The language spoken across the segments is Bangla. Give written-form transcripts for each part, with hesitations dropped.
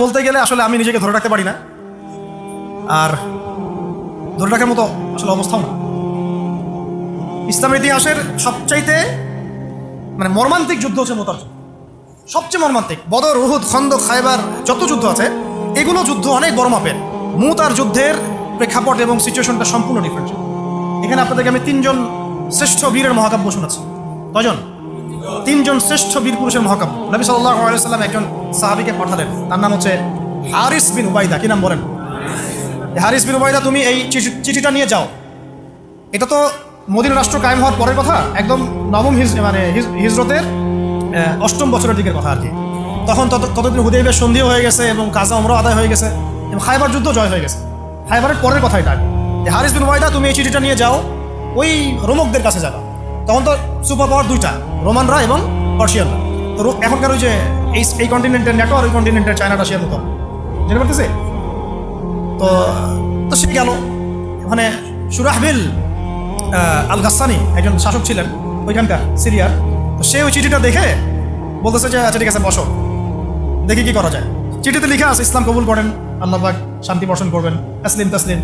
বলতে গেলে আসলে আমি নিজেকে ধরে রাখতে পারি না, আর ধরে রাখার মতো আসলে অবস্থাও না। ইসলামের ইতিহাসের সবচাইতে মর্মান্তিক যুদ্ধ হচ্ছে মুতার যুদ্ধ, সবচেয়ে মর্মান্তিক। বদর, উহুদ, খন্দক, খায়বার যত যুদ্ধ আছে এগুলো যুদ্ধ অনেক বড় মাপের। মুতার যুদ্ধের প্রেক্ষাপট এবং সিচুয়েশনটা সম্পূর্ণ ডিফারেন্ট। এখানে আপনাদেরকে আমি 3 জন শ্রেষ্ঠ বীরের মহাকাব্য শোনাচ্ছি। কয়জন? 3 জন শ্রেষ্ঠ বীর পুরুষের মহাকাব্য। নবী সাল্লাল্লাহু আলাইহি ওয়াসাল্লাম একজন সাহাবীকে পাঠালেন, তার নাম হচ্ছে হারিস বিন উবাইদা। কি নাম বলেন? হারিস বিন উবাইদা, তুমি এই চিঠিটা নিয়ে যাও। এটা তো মদিনা রাষ্ট্র কায়েম হওয়ার পরের কথা, একদম নবম হিজরতের 8ম বছরের দিকের কথা আর কি। তখন ততদিন হুদাইবিয়ার সন্ধিও হয়ে গেছে এবং কাজা ওমরা আদায় হয়ে গেছে এবং খায়বার যুদ্ধ জয় হয়ে গেছে। খায়বারের পরের কথা এটা। হারিস বিন উবাইদা, তুমি এই চিঠিটা নিয়ে যাও, ওই রোমকদের কাছে যাবা। তখন তো সুপার পাওয়ার 2টা, রোমানরা এবং পার্সিয়ানরা। তো এখনকার ওই যে এই কন্টিনেন্টের নেটো আর ওই কন্টিনেন্টের চায়না রাশিয়ার মতো, জানতে পারতেছে? তো সে গেল ওখানে। সুরাহবিল আল গাসানি একজন শাসক ছিলেন ওইখানকার সিরিয়ার। তো সে ওই চিঠিটা দেখে বলতেছে যে আচ্ছা ঠিক আছে, বসো, দেখি কি করা যায়। চিঠিতে লিখে আছে ইসলাম কবুল করেন, আল্লাহ পাক শান্তি বর্ষণ করবেন, তাসলিম তাসলিম।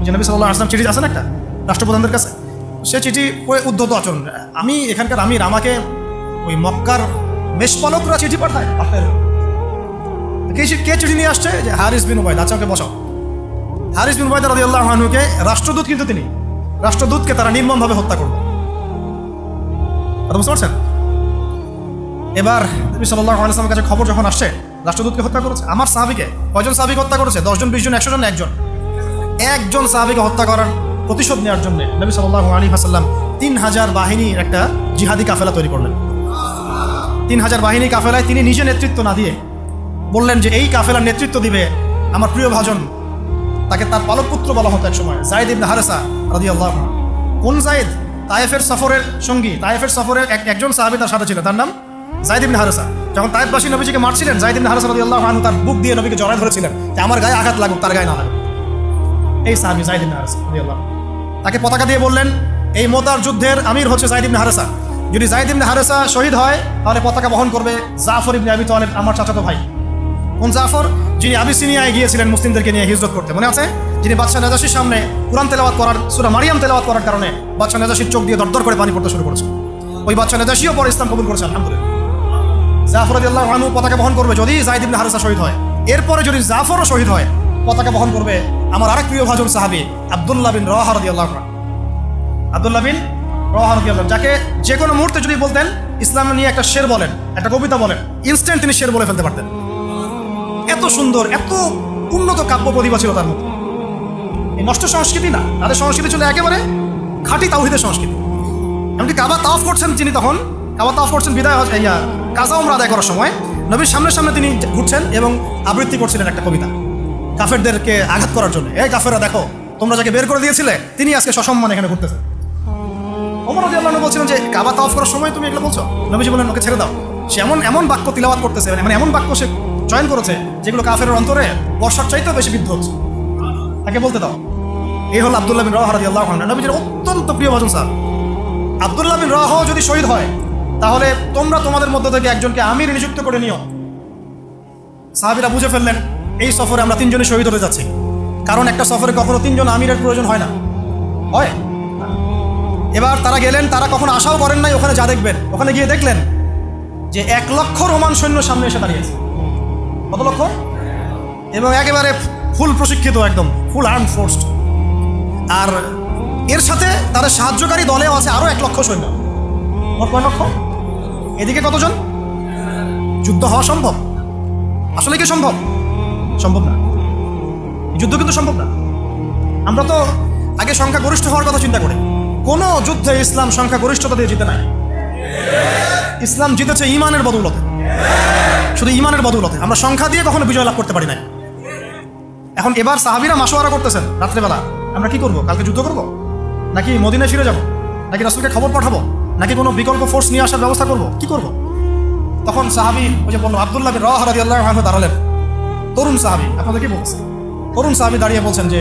যে নবী সাল্লাল্লাহু আলাইহি ওয়াসাল্লাম চিঠি আছে না একটা রাষ্ট্রপ্রধানদের কাছে, সে চিঠি পড়ে উদ্ধত আচরণ। আমি এখানকার আমির, আমাকে ওই মক্কার মেষপালকরা চিঠি পাঠায় আপনার। কে চিঠি নিয়ে আসছে? যে হারিস বিন উবাইদা। আচ্ছা, ওকে বসাও। হারিস বিন উবাইদা রাদিয়াল্লাহু আনহুকে রাষ্ট্রদূত, কিন্তু তিনি রাষ্ট্রদূতকে তারা নির্মমভাবে হত্যা করবে। বুঝতে পারছেন? এবার নবী সাল্লাল্লাহু আলাইহি ওয়াসাল্লামের কাছে খবর যখন আসছে রাষ্ট্রদূতকে হত্যা করেছে, আমার সাহাবীকে, কয়জন সাহাবীকে হত্যা করেছে? 10 জন, 20 জন, 100 জন? একজন সাহাবীকে হত্যা করার প্রতিশোধ নেওয়ার জন্য নবী সাল্লাল্লাহু আলাইহি ওয়াসাল্লাম 3000 বাহিনীর একটা জিহাদি কাফেলা তৈরি করলেন। 3000 বাহিনী কাফেলায় তিনি নিজে নেতৃত্ব না দিয়ে বললেন যে এই কাফেলার নেতৃত্ব দিবে আমার প্রিয় ভাজন, তাকে তার পালক পুত্র বলা হতো এক সময়, যায়েদ ইবনে হারেসা রাদিয়াল্লাহু আনহু। কোন যায়েদ? তায়েফের সফরের সঙ্গী, তায়েফের সফরের একজন সাহাবী তার সাথে ছিল, তার নাম যায়েদ ইবনে হারেসা। যখন তায়েফবাসী নবীজিকে মারছিলেন, যায়েদ ইবনে হারেসা রাদিয়াল্লাহু আনহু তার বুক দিয়ে নবীকে জড়ায় ধরেছিলেন যে আমার গায়ে আঘাত লাগুক, তার গায়ে না লাগুক। এই সাহাবী যায়েদ ইবনে হারেসা রাদিয়াল্লাহু আনহু তাকে পতাকা দিয়ে বললেন, এই মুতার যুদ্ধের আমির হচ্ছে যায়েদ ইবনে হারেসা। যদি যায়েদ ইবনে হারেসা শহীদ হয় তাহলে পতাকা বহন করবে জাফর ইবনে আবি তালেব, আমার চাচাতো ভাই। কোন জাফর? যিনি আবিসিনিয়ায় গিয়েছিলেন মুসলিমদেরকে নিয়ে হিজরত করতে, মনে আছে? যিনি বাদশাহ নাজাশির সামনে কুরআন তেলাওয়াত করার, সূরা মারিয়াম তেলাওয়াত করার কারণে বাদশাহ নাজাশির চোখ দিয়ে দরদর করে পানি পড়তে শুরু করেছে। ওই বাদশাহ নাজাশিও পরে ইসলাম কবুল করেছে, আলহামদুলিল্লাহ। জাফর রাদিয়াল্লাহু আনহু পতাকা বহন করবে যদি যায়েদ ইবনে হারেসা শহীদ হয়। এরপরে যদি জাফরও শহীদ হয়, পতাকা বহন করবে আমার আরেক প্রিয় ভাজন সাহাবী আব্দুল্লাহ বিন রাওয়াহা রাদিয়াল্লাহু আনহু। আব্দুল্লাহ বিন রাওয়াহা রাদিয়াল্লাহু, যাকে যে কোনো মুহূর্তে যদি বলতেন ইসলাম নিয়ে একটা শের বলেন, একটা কবিতা বলেন, ইনস্ট্যান্ট তিনি শের বলে ফেলতে পারতেন। এত সুন্দর, এত উন্নত কাব্য প্রতিভা ছিল তার মধ্যে। এই নষ্ট সংস্কৃতি না, তাদের সংস্কৃতি ছিল একেবারে খাঁটি তাওহীদের সংস্কৃতি। এমনকি কাবা তাওয়াফ করছেন তিনি, তখন কাবা তাওয়াফ করছেন বিদায় কাজা উমরা আদায় করার সময় নবীর সামনে সামনে তিনি ঘুরছেন এবং আবৃত্তি করছিলেন একটা কবিতা কাফেরদেরকে আঘাত করার জন্য। এই কাফেররা দেখো, তোমরা যাকে বের করে দিয়েছিলে তিনি আজকে সসম্মানে এখানে ঘুরতেছেন। ওমর রাদিয়াল্লাহু আনহু বলছিলেন যে কাবা তাওয়াফ করার সময় তুমি এগুলো বলছো? নবীজি বললেন ওকে ছেড়ে দাও, সে এমন বাক্য তিলাওয়াত করতেছে, এমন বাক্য সে চয়ন করেছে যেগুলো কাফেরের অন্তরে বর্ষার চাইতেও বেশি বিদ্ধ হচ্ছে, তাকে বলতে দাও। এই হল আব্দুল্লাহ বিন রাওয়াহা রাদিয়াল্লাহু আনহু, নবীজির অত্যন্ত প্রিয় ভাজন সাহাবী। আব্দুল্লাহ বিন রাওয়াহা যদি শহীদ হয় তাহলে তোমরা তোমাদের মধ্য থেকে একজনকে আমির নিযুক্ত করে নিও। সাহাবীরা বুঝে ফেললেন এই সফরে আমরা 3 জনই শহীদ হতে যাচ্ছি, কারণ একটা সফরে কখনো 3 জন আমিরের প্রয়োজন হয় না, হয়। এবার তারা গেলেন, তারা কখনো আশাও করেন নাই ওখানে যা দেখবেন। ওখানে গিয়ে দেখলেন যে 1 লক্ষ রোমান সৈন্য সামনে এসে দাঁড়িয়েছে। কত লক্ষ? এবং একেবারে ফুল প্রশিক্ষিত, একদম ফুল আর্ম ফোর্স। আর এর সাথে তাদের সাহায্যকারী দলেও আছে আরো 1 লক্ষ সৈন্য। মোট কয় লক্ষ? এদিকে কতজন? যুদ্ধ হওয়া সম্ভব? আসলে কি সম্ভব? সম্ভব না। যুদ্ধ কিন্তু সম্ভব না। আমরা তো আগে সংখ্যাগরিষ্ঠ হওয়ার কথা চিন্তা করি। কোন যুদ্ধে ইসলাম সংখ্যাগরিষ্ঠতা দিয়ে জিতে নাই। ইসলাম জিতেছে ঈমানের বদৌলতে, শুধু ঈমানের বদৌলতে। আমরা সংখ্যা দিয়ে কখনো বিজয় লাভ করতে পারি না। এখন এবার সাহাবীরা মাশওয়ারা করতেছেন রাত্রেবেলা, আমরা কি করব? কালকে যুদ্ধ করব, নাকি মদিনায় ফিরে যাব, নাকি রাসূলকে খবর পাঠাবো, নাকি কোনো বিকল্প ফোর্স নিয়ে আসার ব্যবস্থা করব, কি করব? তখন সাহাবী ওই যে বলল আব্দুল্লাহ বিন রাওয়াহা রাদিয়াল্লাহু আনহু দাঁড়ালেন। তরুণ সাহাবী, আপনাদের কি বলছে? তরুণ সাহাবী দাঁড়িয়ে বলছেন যে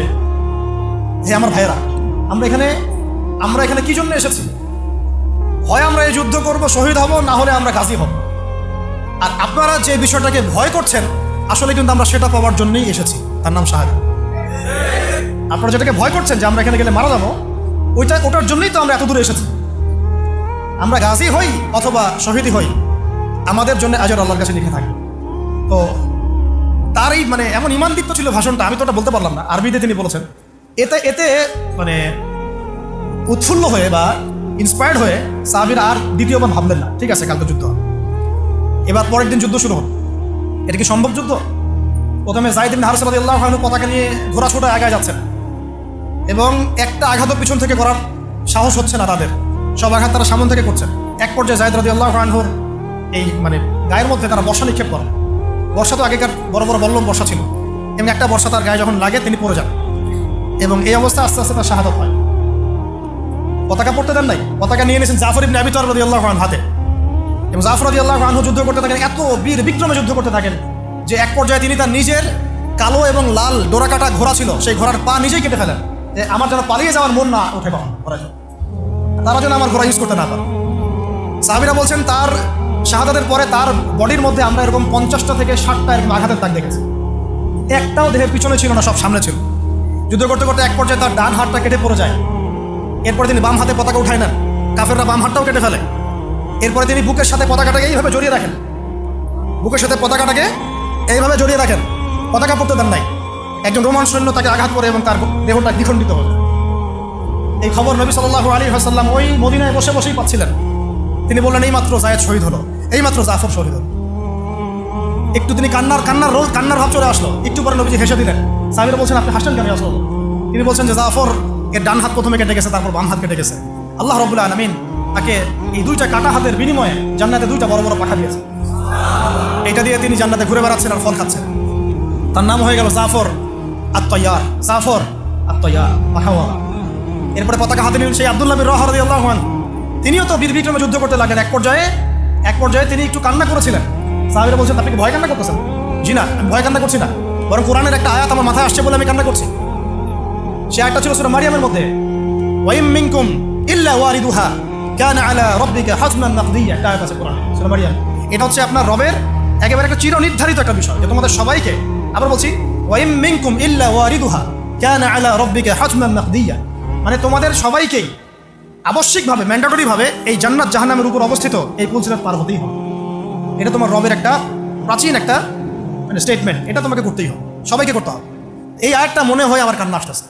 হে আমার ভাইয়েরা, আমরা এখানে কি জন্য এসেছি? হয় আমরা এই যুদ্ধ করব, শহীদ হব, না হলে আমরা গাজী হব। আর আপনারা যে বিষয়টাকে ভয় করছেন আসলে কিন্তু আমরা সেটা পাওয়ার জন্যই এসেছি, তার নাম শাহাদাত। আপনারা যেটাকে ভয় করছেন যে আমরা এখানে গেলে মারা যাবো, ওটার জন্যই তো আমরা এত দূরে এসেছি। আমরা গাজী হই অথবা শহীদই হই, আমাদের জন্য আজর আল্লাহর কাছে লিখে থাকে। তো তার এই মানে এমন ইমানদীপ্ত ছিল ভাষণটা, আমি তো ওটা বলতে পারলাম না, আরবিতে তিনি বলেছেন। এতে মানে উৎফুল্ল হয়ে বা ইন্সপায়ার্ড হয়ে সাহাবীরা আর দ্বিতীয়বার ভাবলেন না, ঠিক আছে কাল তো যুদ্ধ হবে। এবার পরের দিন যুদ্ধ শুরু হল। এটা কি সম্ভব যুদ্ধ? প্রথমে যায়েদ ইবনে হারিসা রাদিয়াল্লাহু আনহু পতাকা নিয়ে ঘোড়াছুটা আগায় যাচ্ছেন এবং একটা আঘাতও পিছন থেকে করার সাহস হচ্ছে না তাদের, সব আঘাত তারা সামনে থেকে করছেন। এক পর্যায়ে যায়েদ রাদিয়াল্লাহু আনহুর এই মানে গায়ের মধ্যে তারা বর্ষা নিক্ষেপ করেন। বর্ষা তো আগেকার বড় বড় বল্লম বর্ষা ছিল, এবং একটা বর্ষা তার গায়ে যখন লাগে তিনি পড়ে যান, এবং এই অবস্থা আস্তে আস্তে তার শাহাদাত হয়। পতাকা পড়তে দেন নাই, পতাকা নিয়ে নিয়েছেন জাফর ইবনে আবি তালিব রাদিয়াল্লাহু আনহু হাতে, এবং জাফর রাদিয়াল্লাহু আনহু যুদ্ধ করতে থাকেন, এত বীর বিক্রমে যুদ্ধ করতে থাকেন যে এক পর্যায়ে তিনি তার নিজের কালো এবং লাল ডোরাকাটা ঘোড়া ছিল, সেই ঘোড়ার পা নিজেই কেটে ফেলেন, যে আমার যেন পালিয়ে যাওয়ার মন না ওঠে, তারা যেন আমার ঘোড়া ইউজ করতে না পারে। সাহাবীরা বলছেন তার শাহাদাতের পরে তার বডির মধ্যে আমরা এরকম 50টা থেকে 60টা এরকম আঘাতের দাগ দেখেছি, একটাও দেহের পিছনে ছিল না, সব সামনে ছিল। যুদ্ধ করতে করতে এক পর্যায়ে তার ডান হাতটা কেটে পড়ে যায়। এরপরে তিনি বাম হাতে পতাকা উঠায় নেন, কাফেররা বাম হাতটাও কেটে ফেলে। এরপরে তিনি বুকের সাথে পতাকাটাকে এইভাবে জড়িয়ে রাখেন, বুকের সাথে পতাকাটাকে এইভাবে জড়িয়ে রাখেন, পতাকা পড়তে দেন নাই। একজন রোমান সৈন্য তাকে আঘাত করে এবং তার দেহটা দ্বিখণ্ডিত হল। এই খবর নবী সাল্লাল্লাহু আলাইহি ওয়াসাল্লাম ওই মদিনায় বসে বসেই পাচ্ছিলেন। তিনি বললেন এইমাত্র যায়েদ শহীদ হলো, এইমাত্র জাফর শহীদ হলো। একটু তিনি কান্নার ভাব চলে আসলো, একটু পরে নবীজি হেসে দিলেন। সাহাবীরা বলছেন আপনি হাসলেন কেন আসল? তিনি বলছেন যে জাফর এর ডান হাত প্রথমে কেটে গেছে, তারপর বাম হাত কেটে গেছে। আল্লাহ রাব্বুল আলামিন তাকে এই দুইটা কাটা হাতের বিনিময়ে জান্নাতে দুইটা বড় বড় পাখা দিয়েছে। এটা দিয়ে তিনি জান্নাতে ঘুরে বেড়াচ্ছেন আর ফল খাচ্ছেন। তার নাম হয়ে গেল জাফর আত-তাইয়ার, জাফর আত-তাইয়ার পাখাওয়ালা। এরপরে পতাকা হাতে নিলেন সেই আব্দুল্লাহ বিন রাওয়াহা রাদিয়াল্লাহু আনহু, তিনিও তো বীর বিক্রমে যুদ্ধ করতে লাগলেন। এক পর্যায়ে তিনি একটু কান্না করেছিলেন। সাহাবীরা বলছেন আপনি কি ভয় কান্না করতেছেন? জি না, আমি ভয় কান্না করছি না, বরং কোরআনের একটা আয়াত আমার মাথায় আসছে বলে আমি কান্না করছি। সে আয়াতটা ছিল সূরা মারিয়ামের মধ্যে, ওয়াইম মিনকুম ইল্লা ওয়ারিদুহা কানা আলা রাব্বিকা হাতমান মাকদিয়া, একটা আয়াত আছে কোরআনে সূরা মারিয়াম। এটা হচ্ছে আপনার রবের একেবারে একটা চিরনির্ধারিত একটা বিষয়, যে তোমাদের সবাইকে, আবার বলছি ওয়াইম মিনকুম ইল্লা ওয়ারিদুহা কানা আলা রাব্বিকা হাতমান মাকদিয়া, মানে তোমাদের সবাইকেই আবশ্যিকভাবে ম্যান্ডেটরিভাবে এই জান্নাত জাহান্নামের উপর অবস্থিত এই পুলসিরাত পার হতেই হবে। এটা তোমার রবের একটা প্রাচীন একটা মানে স্টেটমেন্ট, এটা তোমাকে করতেই হবে, সবাইকে করতে হবে। এই আয়াতটা মনে হয় আমার কান্না আসতেছে।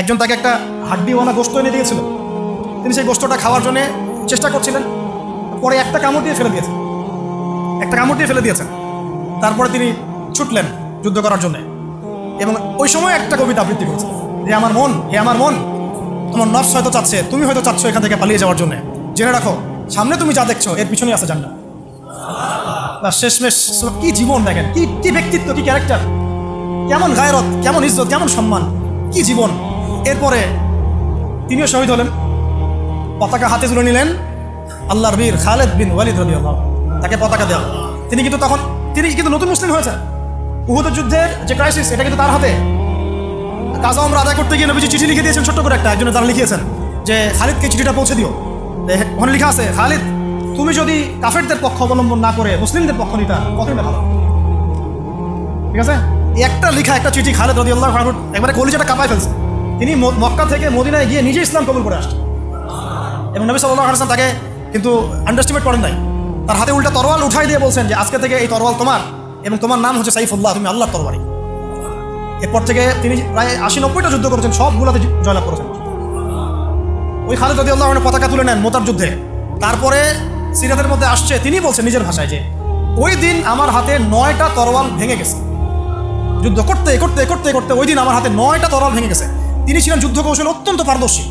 একজন তাকে একটা হাড্ডিওয়ালা গোশত এনে দিয়েছিল, তিনি সেই গোশতটা খাওয়ার জন্য চেষ্টা করছিলেন, পরে একটা কামড় দিয়ে ফেলে দিয়েছেন। তারপরে তিনি ছুটলেন যুদ্ধ করার জন্য, এবং ওই সময় একটা কবিতা আবৃত্তি করেছে, হে আমার মন, তোমার নফস হয়তো চাচ্ছে, তুমি হয়তো চাচ্ছ এখান থেকে পালিয়ে যাওয়ার জন্য, জেনে রাখো সামনে তুমি যা দেখছো এর পিছনেই আছে জান্নাত। শেষমেশ কি জীবন দেখেন, কি ব্যক্তিত্ব, কি ক্যারেক্টার, কেমন গায়রত, কেমন ইজ্জত, কেমন সম্মান, কি জীবন। এরপরে তিনিও শহীদ হলেন, পতাকা হাতে তুলে নিলেন আল্লাহর বীর খালেদ বিন ওয়ালিদ রাদিয়াল্লাহু আনহু, তাকে পতাকা দেওয়া। তিনি কিন্তু নতুন মুসলিম হয়েছেন। উহুদের যুদ্ধের যে ক্রাইসিস, এটা কিন্তু তার হাতে। কাজা আমরা আদায় করতে গিয়ে নবীজি চিঠি লিখে দিয়েছেন, ছোট্ট করে একটা, একজনে তারা লিখিয়েছেন যে খালিদকে চিঠিটা পৌঁছে দিও। ওখানে লেখা আছে, খালিদ তুমি যদি কাফেরদের পক্ষ অবলম্বন না করে মুসলিমদের পক্ষ নিতা কতটা ভালো। ঠিক আছে, একটা লেখা একটা চিঠি খালিদ রাদিয়াল্লাহু আনহু একবারে কলিজাটা কাঁপায় ফেলছে। তিনি মক্কা থেকে মদিনায় গিয়ে নিজে ইসলাম কবুল করে আসছেন, এবং নবী সাল্লাল্লাহু আলাইহি ওয়াসাল্লাম তাকে কিন্তু আন্ডারস্টিমেট করেন নাই। তার হাতে উল্টা তরোয়াল উঠাই দিয়ে বলছেন যে আজকে থেকে এই তরোয়াল তোমার, এবং তোমার নাম হচ্ছে সাইফুল্লাহ, তুমি আল্লাহর তরবারি। এরপর থেকে তিনি প্রায় 80-90টা যুদ্ধ করেছেন, সবগুলোতে জয়লাভ করেছেন। ওই খালিদ রাদিয়াল্লাহু আনহু পতাকা তুলে নেন মোতার যুদ্ধে। তারপরে সিরাতের মধ্যে আসছে, তিনি বলছেন নিজের ভাষায় যে ওই দিন আমার হাতে 9টা তরোয়াল ভেঙে গেছে। যুদ্ধ করতে করতে করতে করতে ওই দিন আমার হাতে 9টা তরোয়াল ভেঙে গেছে। তিনি ছিলেন যুদ্ধ কৌশল অত্যন্ত পারদর্শী,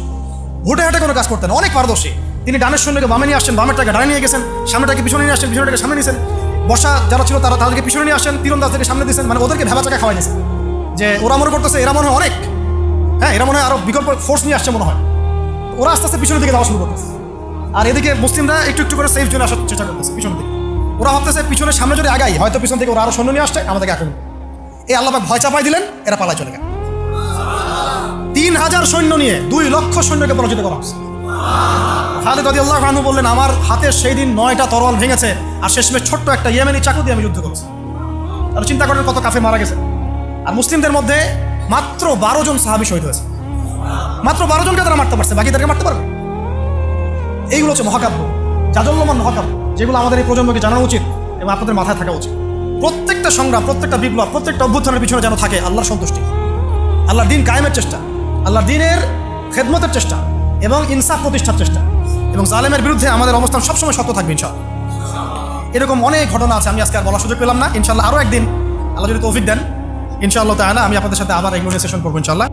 হুটে হাটে কোনো কাজ করতেন, অনেক পারদর্শী। তিনি ডানের সৈন্যকে বামে নিয়ে আসছেন, বামেরটাকে ডানে নিয়ে গেছেন, সামনেটাকে পিছনে নিয়ে আসছেন, পিছনেটাকে সামনে নিয়েছেন। বসা যারা ছিল তাদেরকে পিছনে নিয়ে আসেন, তীরন্দাজদেরকে সামনে দিয়েছেন, মানে ওদেরকে ভেবা চাকা খাওয়াই নিয়েছেন যে ওরা মনে করতেছে এরা মনে হয় অনেক, এরা মনে হয় আরো বিকল্প ফোর্স নিয়ে আসছে মনে হয়। ওরা আস্তে আস্তে পিছনের দিকে যাওয়া শুরু করতেছে, আর এদিকে মুসলিমরা একটু একটু করে সেফ জোনে আসার চেষ্টা করতেছে পিছনের দিকে। ওরা ভাবতেছে পিছনের সামনে যদি আগাই হয়তো পিছন থেকে ওরা আরো সৈন্য নিয়ে আসছে, আমাদেরকে আক্রমণ। এই আল্লাহ পাক ভয় চাপাই দিলেন, এরা পালায় চলে গেল। 3000 সৈন্য নিয়ে 2 লক্ষ সৈন্যকে পরাজিত করা হচ্ছে। খালিদ রাদিয়াল্লাহু আনহু বললেন আমার হাতে সেই দিন 9টা তরোয়াল ভেঙেছে, আর শেষমেশ ছোট্ট একটা ইয়েমেনি চাকু দিয়ে আমি যুদ্ধ করেছি। তাহলে চিন্তা করেন কত কাফের মারা গেছে। আর মুসলিমদের মধ্যে মাত্র 12 জন সাহাবী শহীদ হয়েছে। মাত্র 12 জনকে তারা মারতে পারছে, বাকিদেরকে মারতে পারবে? এইগুলো হচ্ছে মহাকাব্য, জাজল্যমান মহাকাব্য, যেগুলো আমাদের এই প্রজন্মকে জানানো উচিত এবং আপনাদের মাথায় থাকা উচিত। প্রত্যেকটা সংগ্রাম, প্রত্যেকটা বিপ্লব, প্রত্যেকটা অভ্যুত্থানের পিছনে যেন থাকে আল্লাহর সন্তুষ্টি, আল্লাহর দিন কায়েমের চেষ্টা, আল্লাহর দিনের খেদমতের চেষ্টা এবং ইনসাফ প্রতিষ্ঠার চেষ্টা, এবং জালেমের বিরুদ্ধে আমাদের অবস্থান সবসময় সত্য থাকবে ইনশাআল্লাহ। এরকম অনেক ঘটনা আছে, আমি আজকে আর বলার সুযোগ পেলাম না। ইনশাআল্লাহ আরও একদিন আল্লাহ যদি তৌফিক দেন, ইনশাআল্লাহ তাআলা আমি আপনাদের সাথে আবার এগুলো নিয়ে সেশন করবো ইনশাআল্লাহ।